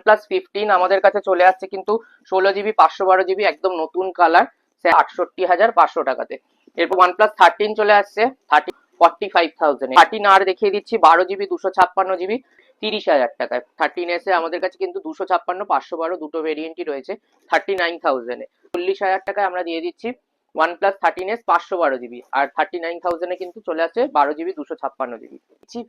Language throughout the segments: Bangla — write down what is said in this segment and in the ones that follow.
OnePlus 15 আমাদের কাছে চলে আসছে কিন্তু 16GB 512GB একদম নতুন কালার, 68,500 টাকাতে। এরপর OnePlus 13 চলে আসছে 45,000। 13R দেখিয়ে দিচ্ছি 12GB 256GB 30,000 টাকায়। 13S এ আমাদের কাছে কিন্তু 256 512 দুটো ভেরিয়েন্টই রয়েছে 39,000 এ। 40,000 টাকায় আমরা দিয়ে দিচ্ছি OnePlus 13S 512GB, আর 39,000 এ কিন্তু চলে আসছে 12GB 256GB।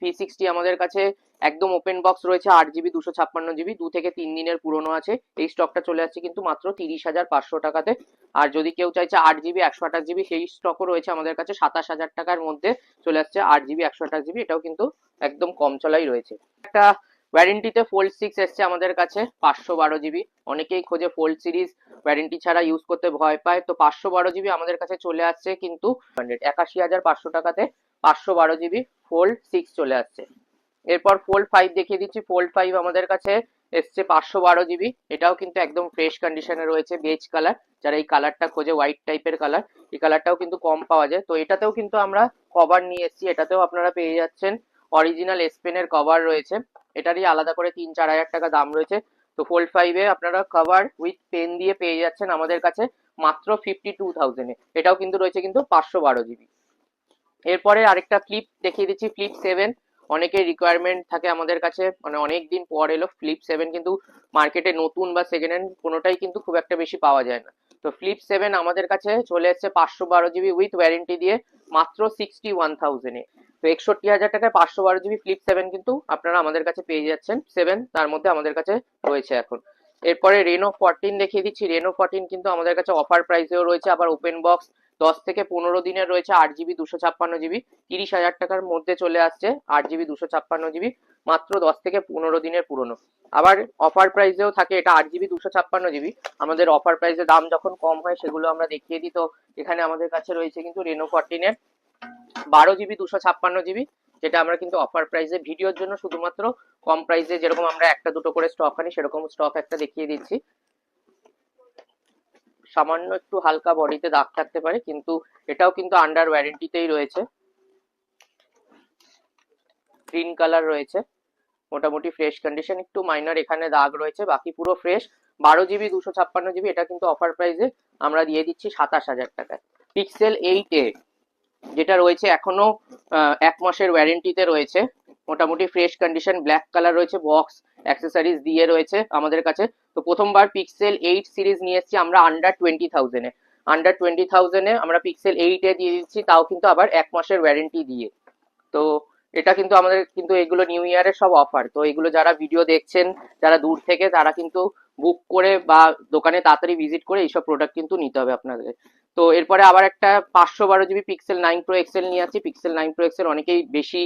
V60 আমাদের কাছে একদম ওপেন বক্স রয়েছে 8GB 256GB, 2 থেকে 3 দিনের পুরনো আছে। এই স্টকটা চলে আসছে কিন্তু মাত্র 30,500 টাকাতে। আর যদি কেউ চাইছে 8GB 128GB সেই স্টকও রয়েছে আমাদের কাছে 27,000 টাকার মধ্যে চলে আসছে 8GB 128GB, এটাও কিন্তু একদম কম চলাই রয়েছে। একটা ওয়ারেন্টিতে ফোল্ড 6 এসছে আমাদের কাছে 512GB। অনেকেই খোঁজে ফোল্ড সিরিজ ওয়ারেন্টি ছাড়া ইউজ করতে ভয় পায়, তো 512GB আমাদের কাছে চলে আসছে কিন্তু 81,500 টাকাতে 512GB ফোল্ড 6 চলে আসছে। এরপর ফোল্ড 5 দেখিয়ে দিচ্ছি। ফোল্ড 5 আমাদের কাছে এসছে 512GB, এটাও কিন্তু একদম ফ্রেশ কন্ডিশনে রয়েছে, বেজ কালার। যারা এই কালারটা খোঁজে হোয়াইট টাইপের কালার, এই কালারটাও কিন্তু কম পাওয়া যায়। তো এটাতেও কিন্তু আমরা কভার নিয়ে এসেছি, এটাতেও আপনারা পেয়ে যাচ্ছেন অরিজিনাল এস পেনের কভার রয়েছে, এটারই আলাদা করে 3-4 হাজার টাকা দাম রয়েছে। তো ফোল্ড 5 এ আপনারা কভার উইথ পেন দিয়ে পেয়ে যাচ্ছেন আমাদের কাছে মাত্র 52,000 এ। এটাও কিন্তু রয়েছে কিন্তু 512GB। এরপরে আরেকটা ফ্লিপ দেখিয়ে দিচ্ছি, ফ্লিপ 7। অনেকের রিকোয়ারমেন্ট থাকে আমাদের কাছে, মানে অনেক দিন পর এলো ফ্লিপ 7, কিন্তু মার্কেটে নতুন বা সেকেন্ড হ্যান্ড কোনোটাই কিন্তু খুব একটা বেশি পাওয়া যায় না। তো ফ্লিপ 7 আমাদের কাছে চলে এসছে 512GB উইথ ওয়ারেন্টি দিয়ে মাত্র 61,000 এ। তো 61,000 টাকায় 512GB ফ্লিপ 7 কিন্তু আপনারা আমাদের কাছে পেয়ে যাচ্ছেন। 7 তার মধ্যে আমাদের কাছে রয়েছে এখন। এরপরে রেনো 14 দেখিয়ে দিচ্ছি। রেনো 14 কিন্তু আমাদের কাছে অফার প্রাইসেও রয়েছে, আবার ওপেন বক্স 10 থেকে 15 দিনের রয়েছে 8GB 256GB। 30,000 টাকার মধ্যে চলে আসছে 8GB 256GB, মাত্র 10 থেকে 15 দিনের পুরনো। আবার অফার প্রাইসেও থাকে এটা 8GB 256GB। আমাদের অফার প্রাইসে দাম যখন কম হয় সেগুলো আমরা দেখিয়ে দিই। তো এখানে আমাদের কাছে রয়েছে কিন্তু রেনো 14 এর 12GB 256GB, যেটা আমরা কিন্তু অফার প্রাইসে ভিডিওর জন্য শুধুমাত্র কম প্রাইসে যেরকম আমরা একটা দুটো করে স্টক আনি সেরকম স্টক একটা দেখিয়ে দিচ্ছি। সামান্য একটু হালকা বডিতে দাগ থাকতে পারে, কিন্তু এটাও কিন্তু আন্ডার ওয়ারেন্টিতেই রয়েছে। গ্রিন কালার রয়েছে, মোটামুটি ফ্রেশ কন্ডিশন, একটু মাইনর এখানে দাগ রয়েছে, বাকি পুরো ফ্রেশ। 12GB 256GB, এটা কিন্তু অফার প্রাইসে আমরা দিয়ে দিচ্ছি 27,000 টাকায়। পিক্সেল 8a যেটা রয়েছে এখনো 1 মাসের ওয়ারেন্টিতে রয়েছে, মোটামুটি ফ্রেশ কন্ডিশন, ব্ল্যাক কালার রয়েছে, বক্স অ্যাক্সেসরিজ দিয়ে রয়েছে আমাদের কাছে। তো প্রথমবার পিক্সেল 8 সিরিজ নিয়ে এসেছি আমরা আন্ডার 20,000 এ। আন্ডার 20,000 এ আমরা পিক্সেল 8 এ দিয়ে দিচ্ছি, তাও কিন্তু আবার 1 মাসের ওয়ারেন্টি দিয়ে। তো এটা কিন্তু আমাদের কিন্তু এগুলো নিউ ইয়ারের সব অফার। তো এগুলো যারা ভিডিও দেখছেন যারা দূর থেকে, তারা কিন্তু বুক করে বা দোকানে তাড়াতাড়ি ভিজিট করে এইসব প্রোডাক্ট কিন্তু নিতে হবে আপনাদের। তো এরপরে আবার একটা 512GB পিক্সেল 9 প্রো এক্সেল নিয়ে আছি। পিক্সেল 9 প্রো এক্সেল অনেকেই বেশি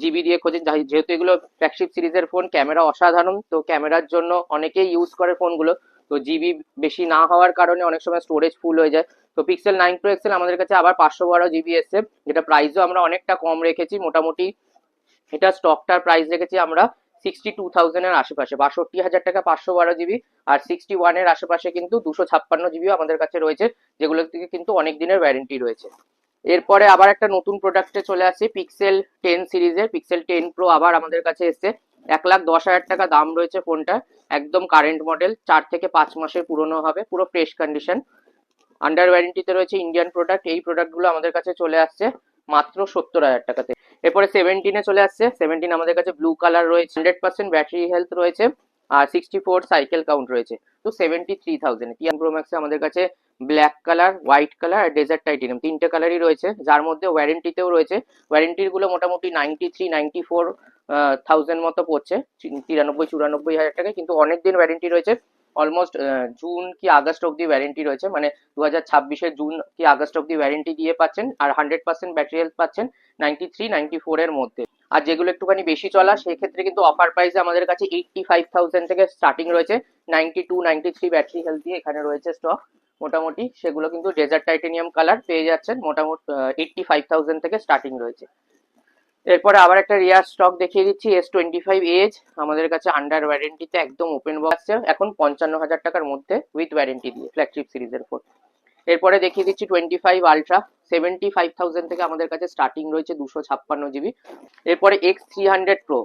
জিবি দিয়ে খোঁজেন, যেহেতু এগুলো ফ্ল্যাগশিপ সিরিজের ফোন, ক্যামেরা অসাধারণ, তো ক্যামেরার জন্য অনেকেই ইউজ করে ফোনগুলো। তো জিবি বেশি না হওয়ার কারণে অনেক সময় স্টোরেজ ফুল হয়ে যায়। তো পিক্সেল 9 প্রো এক্সেল আমাদের কাছে আবার 512GB এসছে, যেটা প্রাইসও আমরা অনেকটা কম রেখেছি। মোটামুটি এটা স্টকটার প্রাইস রেখেছি আমরা 62,000 এর আশেপাশে, 62,000 টাকা 512GB। আর 61 এর আশেপাশে কিন্তু 256GB আমাদের কাছে রয়েছে, যেগুলো থেকে কিন্তু অনেক দিনের ওয়ারেন্টি রয়েছে। এরপরে আবার একটা নতুন প্রোডাক্টে চলে আসছি, পিক্সেল 10 সিরিজের পিক্সেল 10 প্রো আবার আমাদের কাছে এসছে। 1,10,000 টাকা দাম রয়েছে ফোনটা, একদম কারেন্ট মডেল, 4 থেকে 5 মাসের পুরনো হবে, পুরো ফ্রেশ কন্ডিশন, আন্ডার ওয়ারেন্টিতে রয়েছে, ইন্ডিয়ান প্রোডাক্ট। এই প্রোডাক্টগুলো আমাদের কাছে চলে আসছে মাত্র 70,000 টাকাতে। এরপরে 17 এ চলে আসছে। 17 আমাদের কাছে ব্লু কালার রয়েছে, 100% ব্যাটারি হেলথ রয়েছে, আর 64 সাইকেল কাউন্ট রয়েছে। তো 73,000 টিয়ান প্রো ম্যাক্সে আমাদের কাছে ব্ল্যাক কালার, হোয়াইট কালার আর ডেজার্ট টাইটেনিয়াম, তিনটে কালারই রয়েছে, যার মধ্যে ওয়ারেন্টিতেও রয়েছে। ওয়ারেন্টির গুলো মোটামুটি 93-94,000 মতো পড়ছে, 93-94,000 টাকায়, কিন্তু অনেক দিন ওয়ারেন্টি রয়েছে। অলমোস্ট জুন কি আগস্ট অব্দি ওয়ারেন্টি রয়েছে, মানে 2026-এর জুন কি আগস্ট অব্দি ওয়ারেন্টি দিয়ে পাচ্ছেন। আর 100% ব্যাটারি হেলথ পাচ্ছেন 93-94 এর মধ্যে। আর যেগুলো একটুখানি বেশি চলা সেক্ষেত্রে কিন্তু অফার প্রাইসে আমাদের কাছে 85,000 থেকে স্টার্টিং রয়েছে। 92-93 ব্যাটারি হেলথ দিয়ে এখানে রয়েছে স্টক মোটামুটি, সেগুলো কিন্তু ডেজার্ট টাইটেনিয়াম কালার পেয়ে যাচ্ছেন মোটামুটি 85,000 থেকে স্টার্টিং রয়েছে। এরপরে আবার একটা রিয়ার স্টক দেখিয়ে দিচ্ছি, S25 এজ আমাদের কাছে আন্ডার ওয়ারেন্টিতে একদম ওপেন বক্স এখন 55,000 টাকার মধ্যে উইথ ওয়ারেন্টি দিয়ে, ফ্ল্যাগশিপ সিরিজের ফোন। এরপরে দেখিয়ে দিচ্ছি 25 আলট্রা, 75,000 থেকে আমাদের কাছে স্টার্টিং রয়েছে 256GB। এরপরে X300 প্রো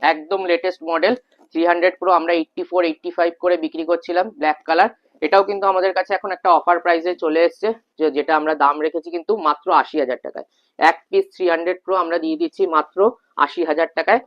একদম লেটেস্ট মডেল, 300 Pro আমরা 84-85 করে বিক্রি করছিলাম ব্ল্যাক কালার। এটাও কিন্তু আমাদের কাছে এখন একটা অফার প্রাইসে চলে এসছে, যেটা আমরা দাম রেখেছি কিন্তু মাত্র 80,000 টাকায়। এক পিস 300 Pro আমরা দিয়ে দিচ্ছি মাত্র 80,000 টাকায়।